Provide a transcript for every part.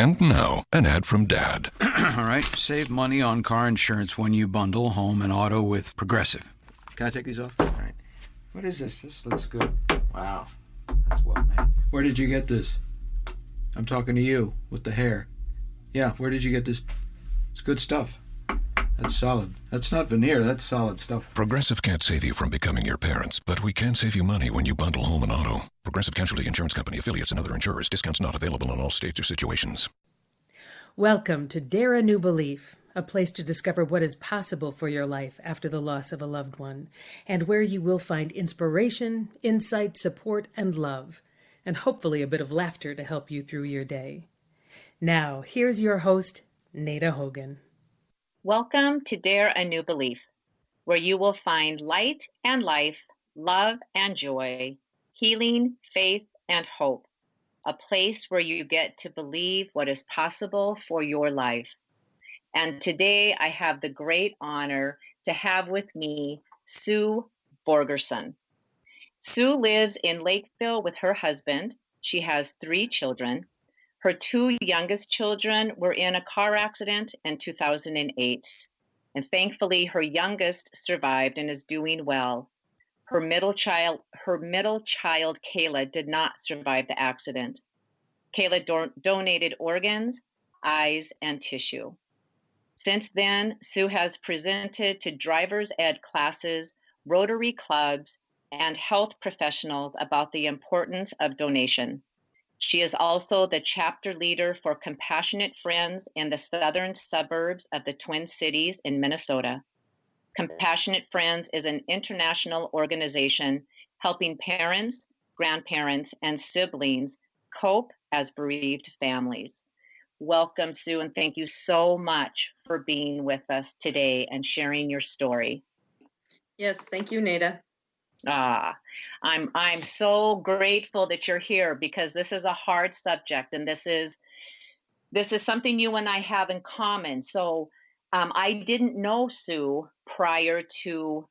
And now, an ad from Dad. All right, save money on car insurance when you bundle home and auto with Progressive. Can I take these off? All right. What is this? This looks good. Wow, that's well made. Where did you get this? I'm talking to you with the hair. Yeah, where did you get this? It's good stuff. That's solid. That's not veneer, that's solid stuff. Progressive can't save you from becoming your parents, but we can save you money when you bundle home and auto. Progressive Casualty Insurance Company, affiliates, and other insurers. Discounts not available in all states or situations. Welcome to Dare a New Belief, a place to discover what is possible for your life after the loss of a loved one, and where you will find inspiration, insight, support, and love, and hopefully a bit of laughter to help you through your day. Now, here's your host, Nada Hogan. Welcome to Dare a New Belief, where you will find light and life, love and joy, healing, faith, and hope. A place where you get to believe what is possible for your life. And today I have the great honor to have with me Sue Borgerson. Sue lives in Lakeville with her husband. She has 3 children. Her 2 youngest children were in a car accident in 2008. And thankfully, her youngest survived and is doing well. Her middle child, Kayla, did not survive the accident. Kayla donated organs, eyes, and tissue. Since then, Sue has presented to driver's ed classes, Rotary clubs, and health professionals about the importance of donation. She is also the chapter leader for Compassionate Friends in the southern suburbs of the Twin Cities in Minnesota. Compassionate Friends is an international organization helping parents, grandparents, and siblings cope as bereaved families. Welcome, Sue, and thank you so much for being with us today and sharing your story. Yes, thank you, Nada. I'm so grateful that you're here because this is a hard subject and this is something you and I have in common. So I didn't know Sue prior to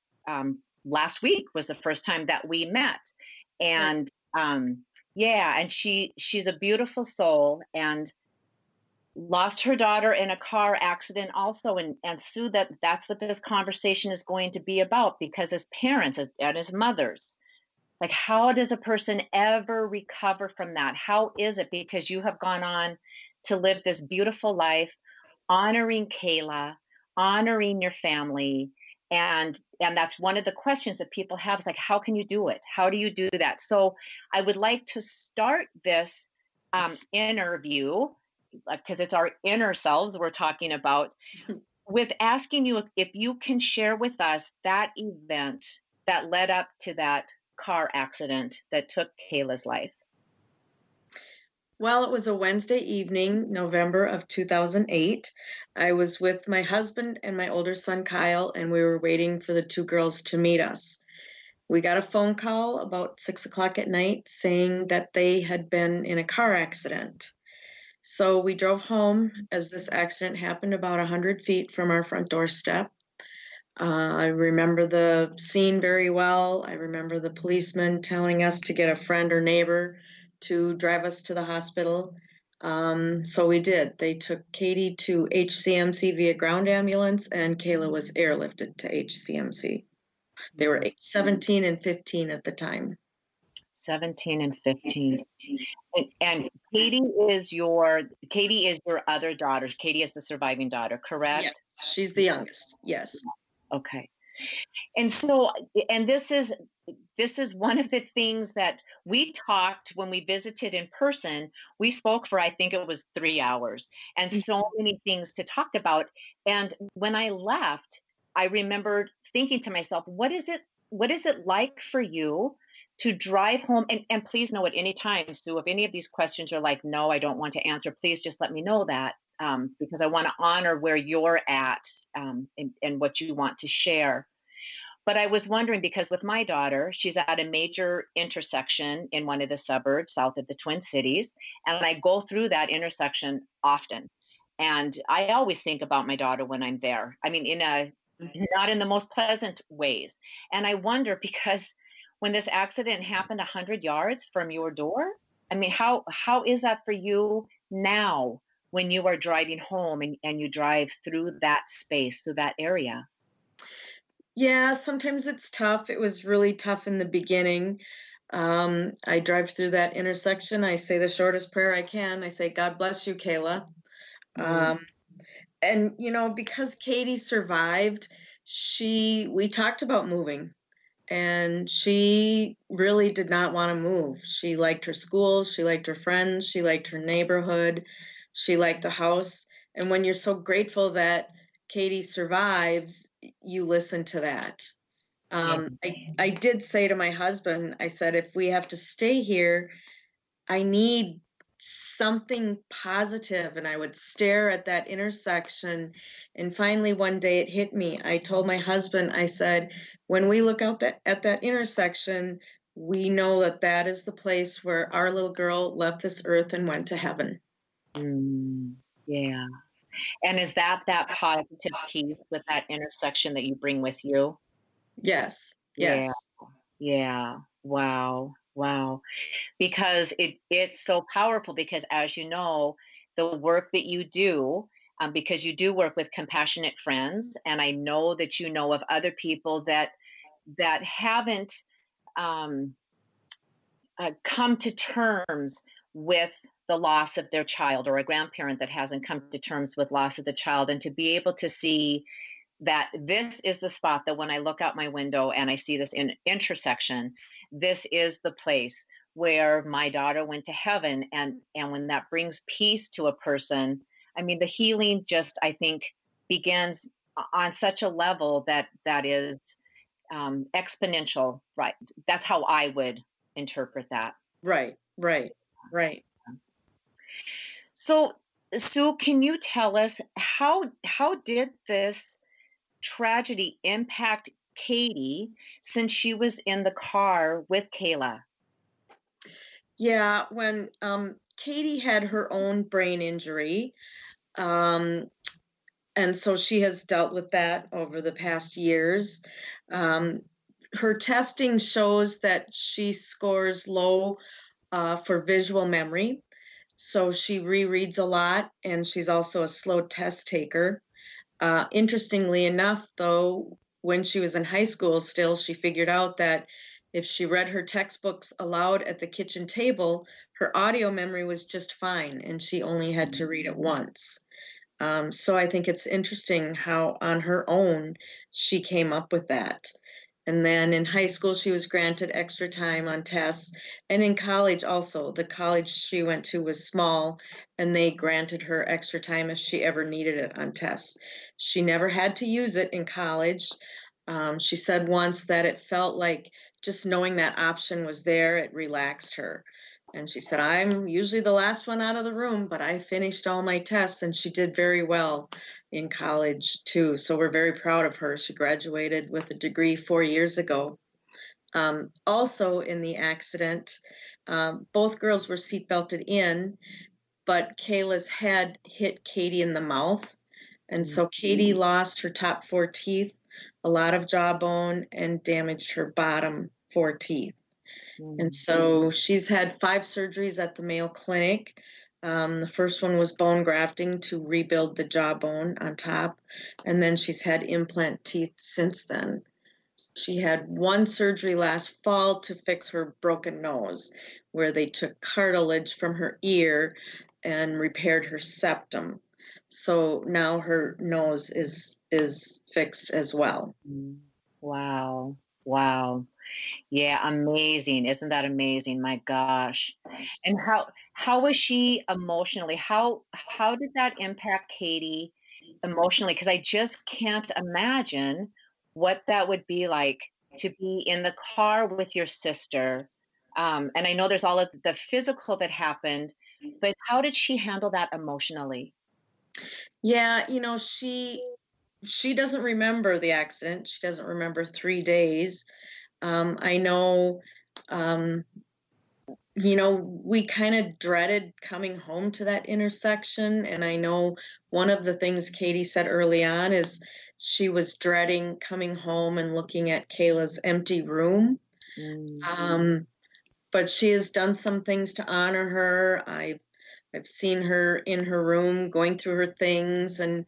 last week was the first time that we met. And and she's a beautiful soul and lost her daughter in a car accident also. And Sue, that's what this conversation is going to be about, because as parents and as mothers, like, how does a person ever recover from that? How is it? Because you have gone on to live this beautiful life, honoring Kayla, honoring your family. And that's one of the questions that people have is like, how can you do it? How do you do that? So I would like to start this interview, because it's our inner selves we're talking about, with asking you if you can share with us that event that led up to that car accident that took Kayla's life. Well, it was a Wednesday evening, November of 2008. I was with my husband and my older son, Kyle, and we were waiting for the 2 girls to meet us. We got a phone call about 6 o'clock at night saying that they had been in a car accident. So we drove home as this accident happened about 100 feet from our front doorstep. I remember the scene very well. I remember the policeman telling us to get a friend or neighbor to drive us to the hospital. So we did. They took Katie to HCMC via ground ambulance, and Kayla was airlifted to HCMC. They were 17 and 15 at the time. 17 and 15. And Katie is your other daughter. Katie is the surviving daughter, correct? Yes, she's the youngest. Yes. Okay. And so, and this is one of the things that we talked when we visited in person. We spoke for, I think it was 3 hours, and so many things to talk about. And when I left, I remembered thinking to myself, what is it like for you to drive home? And please know at any time, Sue, if any of these questions are like, no, I don't want to answer, please just let me know that, because I want to honor where you're at and what you want to share. But I was wondering, because with my daughter, she's at a major intersection in one of the suburbs south of the Twin Cities, and I go through that intersection often. And I always think about my daughter when I'm there. I mean, not in the most pleasant ways. And I wonder, because when this accident happened 100 yards from your door, I mean, how is that for you now when you are driving home and you drive through that space, through that area? Yeah, sometimes it's tough. It was really tough in the beginning. I drive through that intersection. I say the shortest prayer I can. I say, God bless you, Kayla. Mm. And because Katie survived, we talked about moving, and she really did not want to move. She liked her school, she liked her friends, she liked her neighborhood, she liked the house. And when you're so grateful that Katie survives, you listen to that. Yeah. I did say to my husband, I said, if we have to stay here, I need something positive. And I would stare at that intersection. And finally, one day it hit me. I told my husband, I said, when we look out at that intersection, we know that that is the place where our little girl left this earth and went to heaven. Mm, yeah. And is that positive piece with that intersection that you bring with you? Yes, Yeah. yes, Yeah. Wow. Wow. Because it's so powerful because as you know, the work that you do, because you do work with compassionate friends, and I know that you know of other people that haven't um, come to terms with the loss of their child, or a grandparent that hasn't come to terms with loss of the child, and to be able to see that this is the spot that when I look out my window and I see this intersection, this is the place where my daughter went to heaven. And when that brings peace to a person, I mean, the healing just, I think, begins on such a level that is exponential, right? That's how I would interpret that. right, right, right. So, Sue, can you tell us how did this tragedy impact Katie since she was in the car with Kayla? Yeah, when Katie had her own brain injury, um, and so she has dealt with that over the past years. Um, Her testing shows that she scores low for visual memory. So she rereads a lot, and she's also a slow test taker. Interestingly enough, though, when she was in high school, still, she figured out that if she read her textbooks aloud at the kitchen table, her audio memory was just fine, and she only had to read it once. So I think it's interesting how, on her own, she came up with that. And then in high school, she was granted extra time on tests. And in college, also, the college she went to was small, and they granted her extra time if she ever needed it on tests. She never had to use it in college. She said once that it felt like just knowing that option was there, it relaxed her. And she said, I'm usually the last one out of the room, but I finished all my tests, and she did very well in college too. So we're very proud of her. She graduated with a degree 4 years ago. Also in the accident, both girls were seatbelted in, but Kayla's head hit Katie in the mouth. And so Katie lost her top 4 teeth, a lot of jawbone, and damaged her bottom 4 teeth. And so she's had 5 surgeries at the Mayo Clinic. The first one was bone grafting to rebuild the jawbone on top. And then she's had implant teeth since then. She had one surgery last fall to fix her broken nose, where they took cartilage from her ear and repaired her septum. So now her nose is fixed as well. Wow. Wow. Yeah, amazing. Isn't that amazing? My gosh. And how was she emotionally? How did that impact Katie emotionally? Because I just can't imagine what that would be like to be in the car with your sister. And I know there's all of the physical that happened, but how did she handle that emotionally? Yeah, she doesn't remember the accident. She doesn't remember 3 days. I know, um, we kind of dreaded coming home to that intersection. And I know one of the things Katie said early on is she was dreading coming home and looking at Kayla's empty room. Mm. But she has done some things to honor her. I I've seen her in her room going through her things, and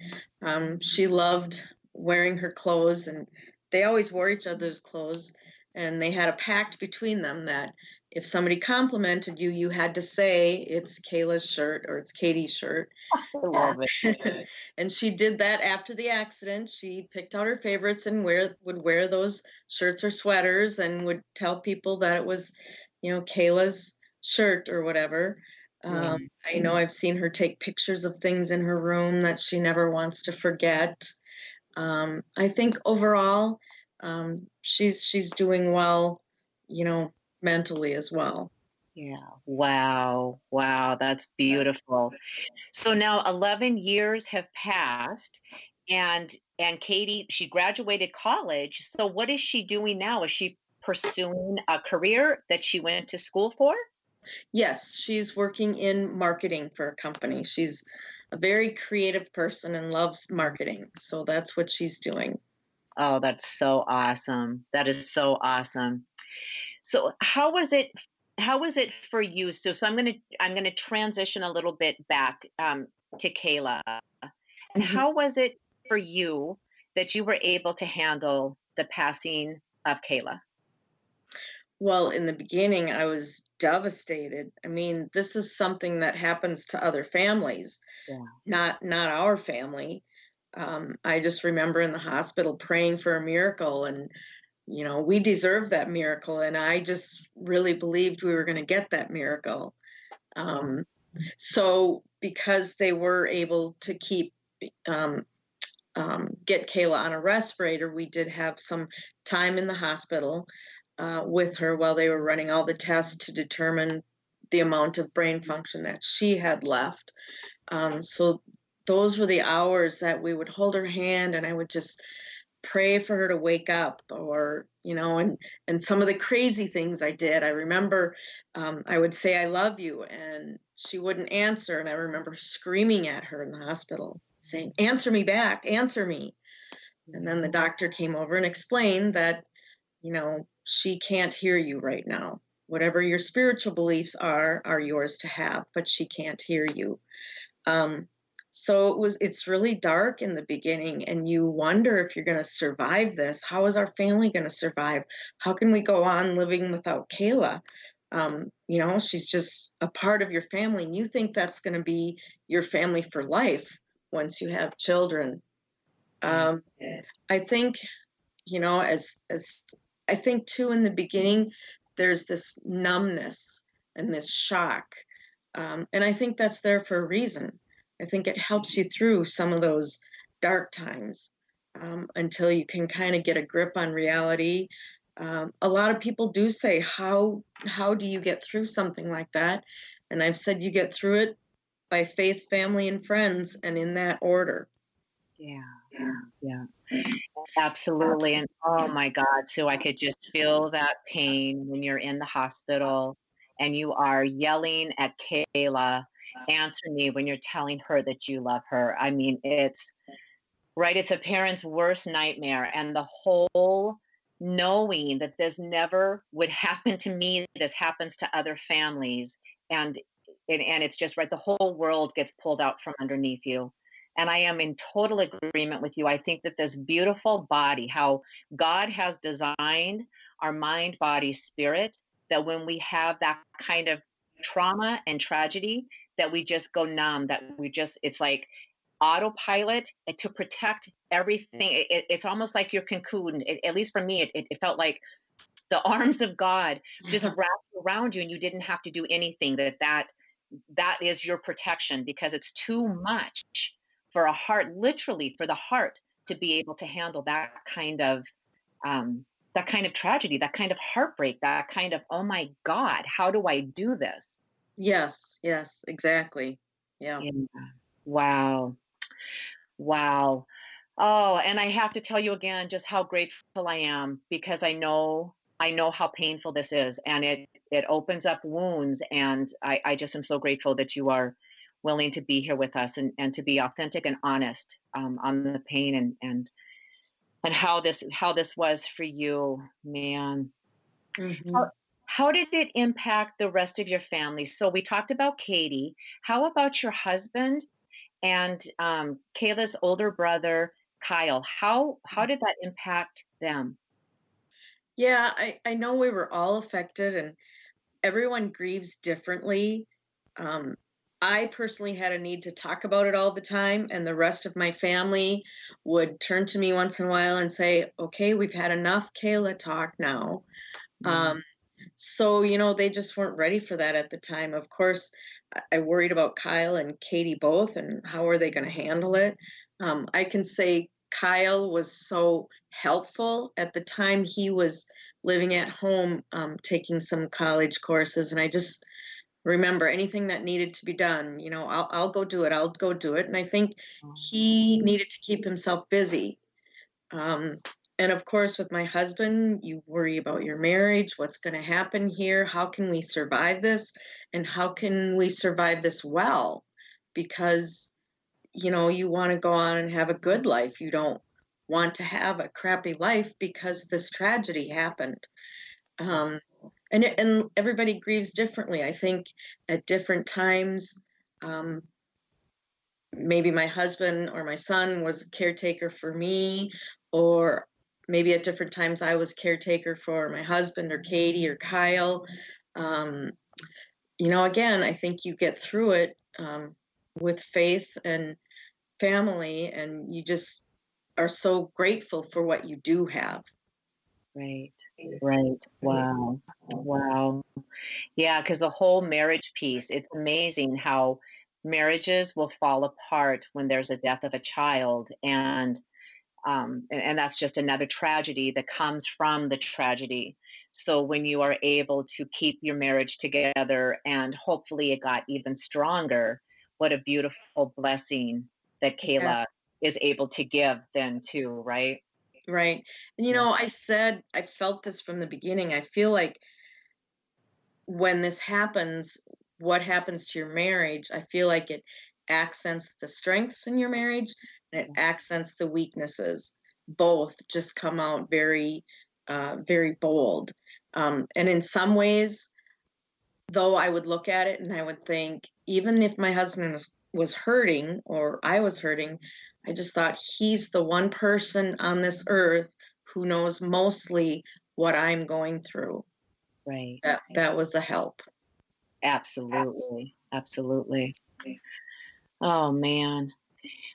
she loved wearing her clothes, and they always wore each other's clothes, and they had a pact between them that if somebody complimented you, you had to say it's Kayla's shirt or it's Katie's shirt. I love it. And she did that after the accident. She picked out her favorites and would wear those shirts or sweaters and would tell people that it was, Kayla's shirt or whatever. I know I've seen her take pictures of things in her room that she never wants to forget. I think overall, she's doing well, mentally as well. Yeah. Wow. Wow. That's beautiful. So now 11 years have passed, and Katie, she graduated college. So what is she doing now? Is she pursuing a career that she went to school for? Yes, she's working in marketing for a company. She's a very creative person and loves marketing. So that's what she's doing. Oh, that's so awesome. That is so awesome. So how was it for you? So I'm gonna transition a little bit back to Kayla. And Mhm. how was it for you that you were able to handle the passing of Kayla? Well, in the beginning, I was devastated. I mean, this is something that happens to other families, Yeah. not our family. I just remember in the hospital praying for a miracle, and we deserved that miracle, and I just really believed we were going to get that miracle. Yeah. Um, so, because they were able to um, get Kayla on a respirator, we did have some time in the hospital with her while they were running all the tests to determine the amount of brain function that she had left. So those were the hours that we would hold her hand, and I would just pray for her to wake up, or and some of the crazy things I did. I remember I would say I love you, and she wouldn't answer, and I remember screaming at her in the hospital saying, answer me back, answer me. And then the doctor came over and explained that she can't hear you right now. Whatever your spiritual beliefs are yours to have, but she can't hear you. um, so it's really dark in the beginning, and you wonder if you're going to survive this. How is our family going to survive? How can we go on living without Kayla? She's just a part of your family, and you think that's going to be your family for life once you have children. um, I think, as I think too, in the beginning, there's this numbness and this shock, and I think that's there for a reason. I think it helps you through some of those dark times, until you can kind of get a grip on reality. A lot of people do say, how do you get through something like that? And I've said you get through it by faith, family, and friends, and in that order. Yeah. Yeah. Absolutely. And oh my God, Sue, I could just feel that pain when you're in the hospital and you are yelling at Kayla, answer me when you're telling her that you love her. I mean, it's right, it's a parent's worst nightmare. And the whole knowing that this never would happen to me, this happens to other families. And and it's just right, the whole world gets pulled out from underneath you. And I am in total agreement with you. I think that this beautiful body, how God has designed our mind, body, spirit, that when we have that kind of trauma and tragedy, that we just go numb, that we just, it's like autopilot to protect everything. It's almost like you're cocooned. At least for me, it felt like the arms of God just wrapped around you, and you didn't have to do anything. That is your protection, because it's too much for a heart, literally for the heart, to be able to handle um, that kind of tragedy, that kind of heartbreak, that kind of, oh my God, how do I do this? Yes, exactly. Yeah. Yeah. Wow. Wow. Oh, and I have to tell you again just how grateful I am, because I know how painful this is, and it opens up wounds, and I just am so grateful that you are willing to be here with us, and to be authentic and honest on the pain, and how this was for you, man. Hmm. How, How did it impact the rest of your family? So we talked about Katie. How about your husband and Kayla's older brother, Kyle? How did that impact them? Yeah, I know we were all affected and everyone grieves differently. Um, I personally had a need to talk about it all the time, and the rest of my family would turn to me once in a while and say, "Okay, we've had enough Kayla talk now." Mm, So, they just weren't ready for that at the time. Of course, I worried about Kyle and Katie both and how are they going to handle it. I can say Kyle was so helpful at the time he was living at home, taking some college courses. And I just remember anything that needed to be done, I'll go do it. I'll go do it. And I think he needed to keep himself busy. Um, and of course, with my husband, you worry about your marriage, what's going to happen here, how can we survive this, and how can we survive this well? Because, you want to go on and have a good life. You don't want to have a crappy life because this tragedy happened. Um, and everybody grieves differently. I think at different times, um, maybe my husband or my son was a caretaker for me, or maybe at different times I was caretaker for my husband or Katie or Kyle. Um, again, I think you get through it with faith and family, and you just are so grateful for what you do have. right, right. Wow. Wow. Yeah, because the whole marriage piece, it's amazing how marriages will fall apart when there's a death of a child. And that's just another tragedy that comes from the tragedy. So when you are able to keep your marriage together and hopefully it got even stronger, what a beautiful blessing that Yeah, Kayla is able to give then too, right? right. And Yeah. I felt this from the beginning. I feel like when this happens, what happens to your marriage, I feel like it accents the strengths in your marriage and it accents the weaknesses. Both just come out very, very bold. And in some ways, though, I would look at it and I would think, even if my husband was hurting or I was hurting, I just thought he's the one person on this earth who knows mostly what I'm going through. Right. That was a help. Absolutely. Absolutely. Oh man.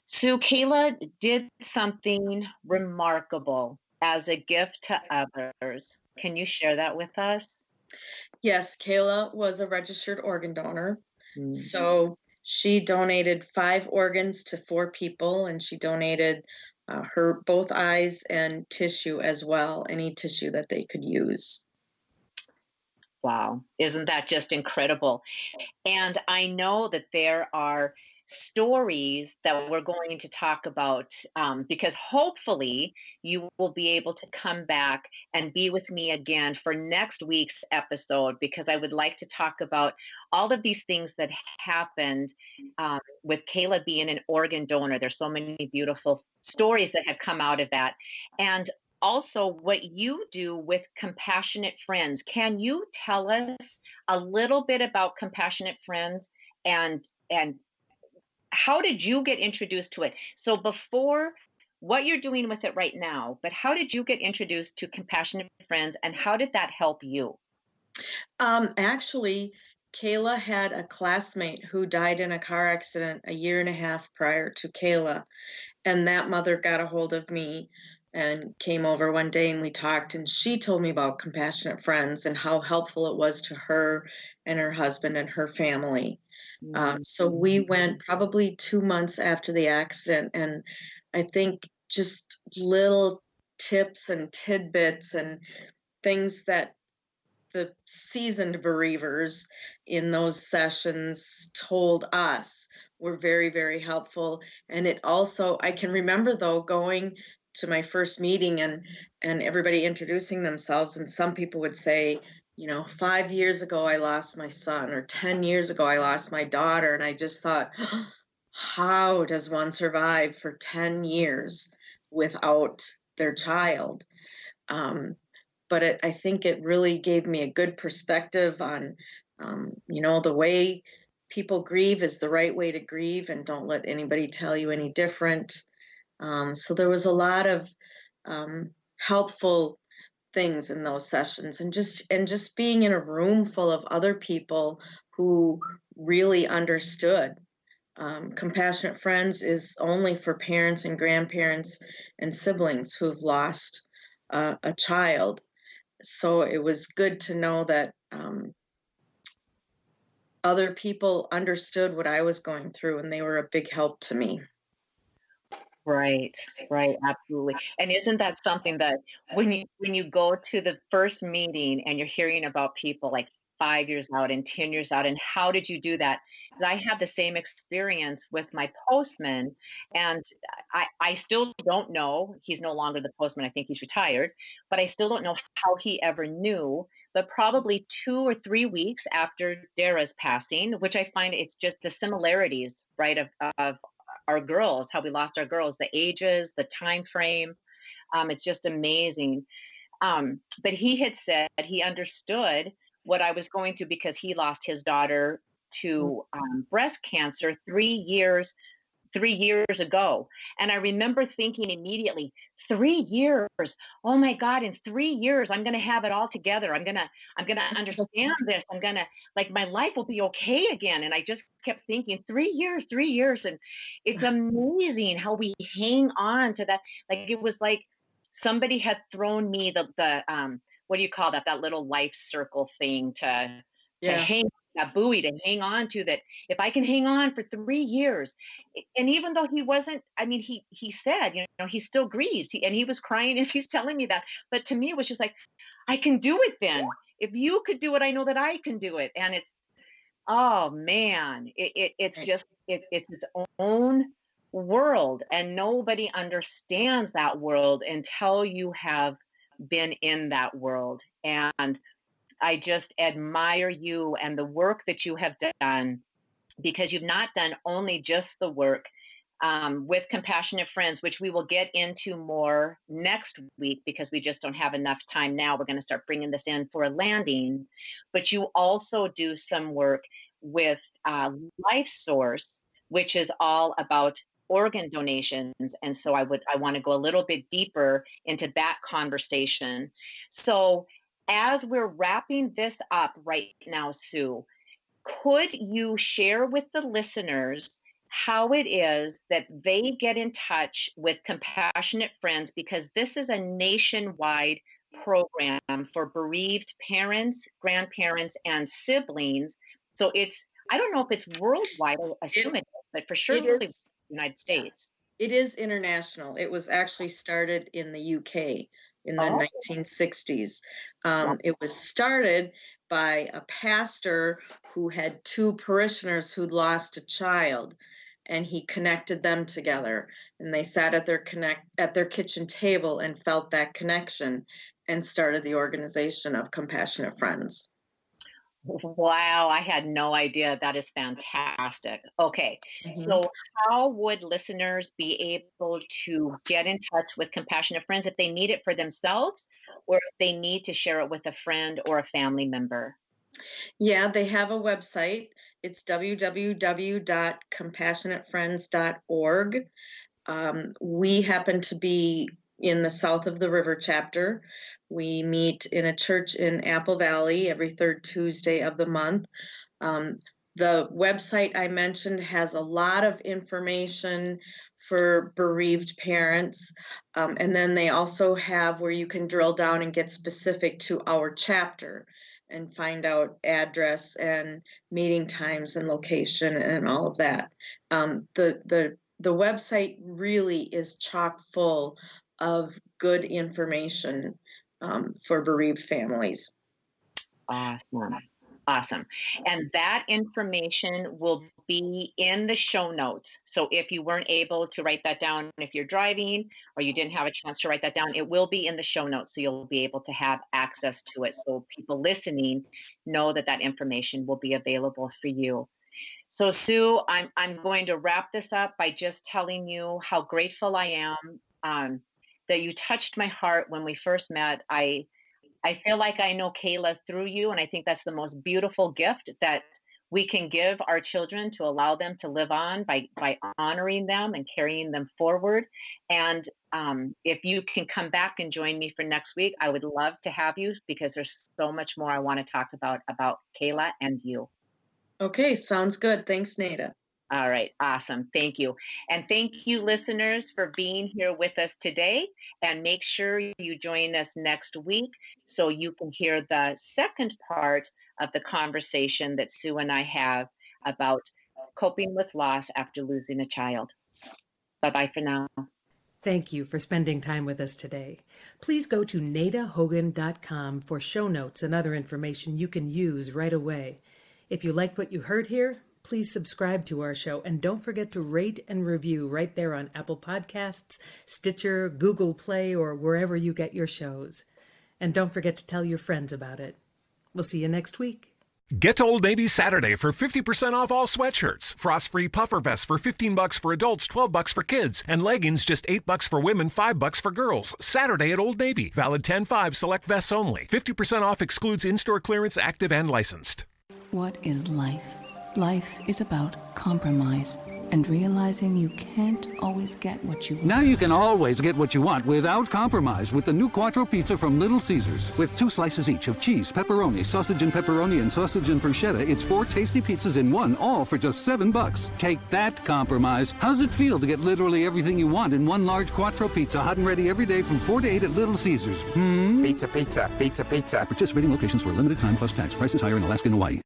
Sue, Kayla did something remarkable as a gift to others. Can you share that with us? Yes, Kayla was a registered organ donor. Mm. So she donated 5 organs to 4 people, and she donated her both eyes and tissue as well, any tissue that they could use. Wow. Isn't that just incredible? And I know that there are stories that we're going to talk about because hopefully you will be able to come back and be with me again for next week's episode because I would like to talk about all of these things that happened with Kayla being an organ donor. There's so many beautiful stories that have come out of that. And also what you do with Compassionate Friends. Can you tell us a little bit about Compassionate Friends and how did you get introduced to it? So before what you're doing with it right now, but how did you get introduced to Compassionate Friends and how did that help you? Actually, Kayla had a classmate who died in a car accident a year and a half prior to Kayla. And that mother got a hold of me and came over one day and we talked. And she told me about Compassionate Friends and how helpful it was to her and her husband and her family. Mhm. So we went probably 2 months after the accident. And I think just little tips and tidbits and things that the seasoned bereavers in those sessions told us were very, very helpful. And it also, I can remember though, going to my first meeting and everybody introducing themselves, and some people would say, 5 years ago I lost my son, or 10 years ago I lost my daughter. And I just thought, how does one survive for 10 years without their child? Um, but I think it really gave me a good perspective on, the way people grieve is the right way to grieve, and don't let anybody tell you any different. So there was a lot of helpful things in those sessions, and just being in a room full of other people who really understood. Compassionate Friends is only for parents and grandparents and siblings who've lost a child. So it was good to know that other people understood what I was going through, and they were a big help to me. Right, right, absolutely. And isn't that something that when you go to the first meeting and you're hearing about people like 5 years out and 10 years out, and how did you do that? 'Cause I had the same experience with my postman, and I still don't know. He's no longer the postman. I think he's retired, but I still don't know how he ever knew. But probably 2 or 3 weeks after Dara's passing, which I find it's just the similarities, right, of our girls, how we lost our girls, the ages, the time frame. It's just amazing. But he had said he understood what I was going through because he lost his daughter to breast cancer 3 years ago. And I remember thinking immediately, 3 years. Oh my God, in 3 years, I'm gonna have it all together. I'm gonna understand this. I'm gonna like my life will be okay again. And I just kept thinking, 3 years, 3 years. And it's amazing how we hang on to that. Like it was like somebody had thrown me the what do you call that? That little life circle thing to Yeah. hang that buoy to hang on to, that if I can hang on for 3 years. And even though he wasn't, I mean, he said, he still grieves. And he was crying as he's telling me that. But to me, it was just like, I can do it then. If you could do it, I know that I can do it. And it's, oh man, it's Right. just, it's its own world. And nobody understands that world until you have been in that world. And I just admire you and the work that you have done, because you've not done only just the work with Compassionate Friends, which we will get into more next week because we just don't have enough time now. We're going to start bringing this in for a landing, but you also do some work with Life Source, which is all about organ donations. And so I want to go a little bit deeper into that conversation. So as we're wrapping this up right now, Sue, could you share with the listeners how it is that they get in touch with Compassionate Friends? Because this is a nationwide program for bereaved parents, grandparents, and siblings. So I don't know if it's worldwide, I assume it is, but for sure It the is. United States. It is international. It was actually started in the UK in the Oh. 1960s. It was started by a pastor who had two parishioners who'd lost a child, and he connected them together. And they sat at their kitchen table and felt that connection, and started the organization of Compassionate Friends. Wow, I had no idea. That is fantastic. Okay, Mhm. so how would listeners be able to get in touch with Compassionate Friends if they need it for themselves, or if they need to share it with a friend or a family member? Yeah, they have a website. It's www.compassionatefriends.org. We happen to be in the South of the River chapter. We meet in a church in Apple Valley every third Tuesday of the month. The website I mentioned has a lot of information for bereaved parents. And then they also have where you can drill down and get specific to our chapter and find out address and meeting times and location and all of that. The website really is chock full of good information for bereaved families. Awesome. Awesome. And that information will be in the show notes. So if you weren't able to write that down, if you're driving or you didn't have a chance to write that down, it will be in the show notes. So you'll be able to have access to it. So people listening know that that information will be available for you. So Sue, I'm going to wrap this up by just telling you how grateful I am that you touched my heart when we first met. I feel like I know Kayla through you, and I think that's the most beautiful gift that we can give our children to allow them to live on by honoring them and carrying them forward. And if you can come back and join me for next week, I would love to have you because there's so much more I want to talk about Kayla and you. Okay, sounds good. Thanks, Nada. All right, awesome. Thank you. And thank you, listeners, for being here with us today. And make sure you join us next week so you can hear the second part of the conversation that Sue and I have about coping with loss after losing a child. Bye-bye for now. Thank you for spending time with us today. Please go to nadahogan.com for show notes and other information you can use right away. If you liked what you heard here, please subscribe to our show and don't forget to rate and review right there on Apple Podcasts, Stitcher, Google Play, or wherever you get your shows. And don't forget to tell your friends about it. We'll see you next week. Get to Old Navy Saturday for 50% off all sweatshirts. Frost-free puffer vests for $15 for adults, $12 for kids. And leggings just $8 for women, $5 for girls. Saturday at Old Navy. Valid 10/5 select vests only. 50% off excludes in-store clearance, active and licensed. What is life? Life is about compromise and realizing you can't always get what you want. Now you can always get what you want without compromise with the new Quattro Pizza from Little Caesars. With 2 slices each of cheese, pepperoni, sausage and pepperoni, and sausage and bruschetta, it's 4 tasty pizzas in one, all for just $7. Take that compromise. How's it feel to get literally everything you want in one large Quattro Pizza, hot and ready every day from 4 to 8 at Little Caesars? Pizza, pizza, pizza, pizza. Participating locations for a limited time plus tax. Prices higher in Alaska and Hawaii.